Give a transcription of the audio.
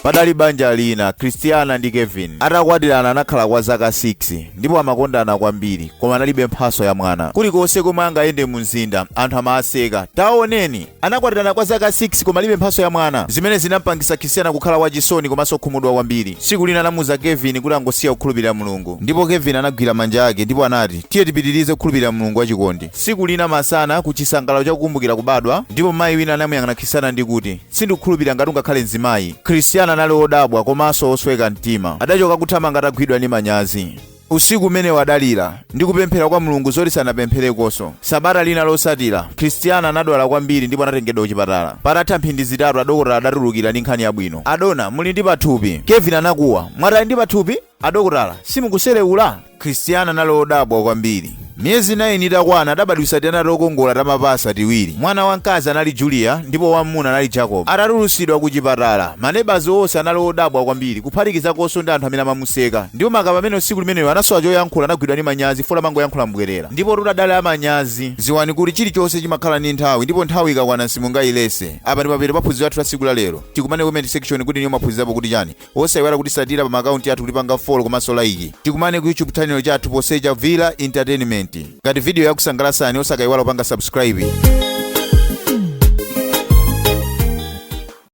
Padali banja lina Christiana ndi Kevin atakwatirana anakhala kwa zaka 6 ndipo amakondana kwambiri koma analibe mphaso ya mwana. Kulikonse komwe angayende mu mzinda anthu amaseka, taoneni anakwatirana kwa zaka 6 koma alibe mphaso ya mwana. Zimene zinampangisa Christiana kukhala wachisoni komanso khumudwa kwambiri. Siku lina anamuza Kevin kuti angosiya kukhulupirira Mulungu, ndipo Kevin anagwira manja ake ndipo anati tiye tipitirize kukhulupirira Mulungu wachikondi. Siku lina masana ku chisangalalo chakukumbukira kubadwa, ndipo mayi wina anamuyang'ana Christiana ndi kuti sindikukhulupirira ngati ungakhale mzimayi. Christiana anali odabwa komanso osweka mtima, adachoka kuthamanga atagwidwa ndi manyazi. Usiku umene wadalira ndi kupemphera kwa Mulungu zoti sanapempherekonso. Sabata lina losatira Christiana anadwala kwambiri ndipo anatengedwa kuchipatala. Patatha mphindi zitatu adokotala adatulukira ndi nkhani yabwino. Adona muli ndi pathupi. Kevin anakuwa mwatali ndi pathupi? Adokotala simukusereula? Christiana anali odabwa kwambiri. Miyezi 9 itakwana adabadwisa tiana tokongola tamapasa tiwiri. Mwana wamkazi anali Julia ndipo wamuna anali Jacob. Atatulusidwa ku chipatala manebazi onse anali odabwa kwambiri kuphatikizanso ndi anthu amene amamuseka. Ndipo makapa amene usiku limeneyo anasowa choyankhula anagwidwa ndi manyazi fola mangoyankhula mbwerera. Ndipo tutadali amanyazi ziwani kuti chilichonse chimakhala ndi nthawi, ndipo nthawi ikakwana simungayilese. Apa ndi mapeto paphunziro athu la siku la lero. Tikumane comment section kuti niyo maphunzirapo kuti chani. Osayiwala kuti satira pa akaunti athu kulipanga follow komanso like. Tikumane ku YouTube channel chathu posecha Villa Entertainment. Ngati video yakusangalasani osakayiwala kupanga subscribe.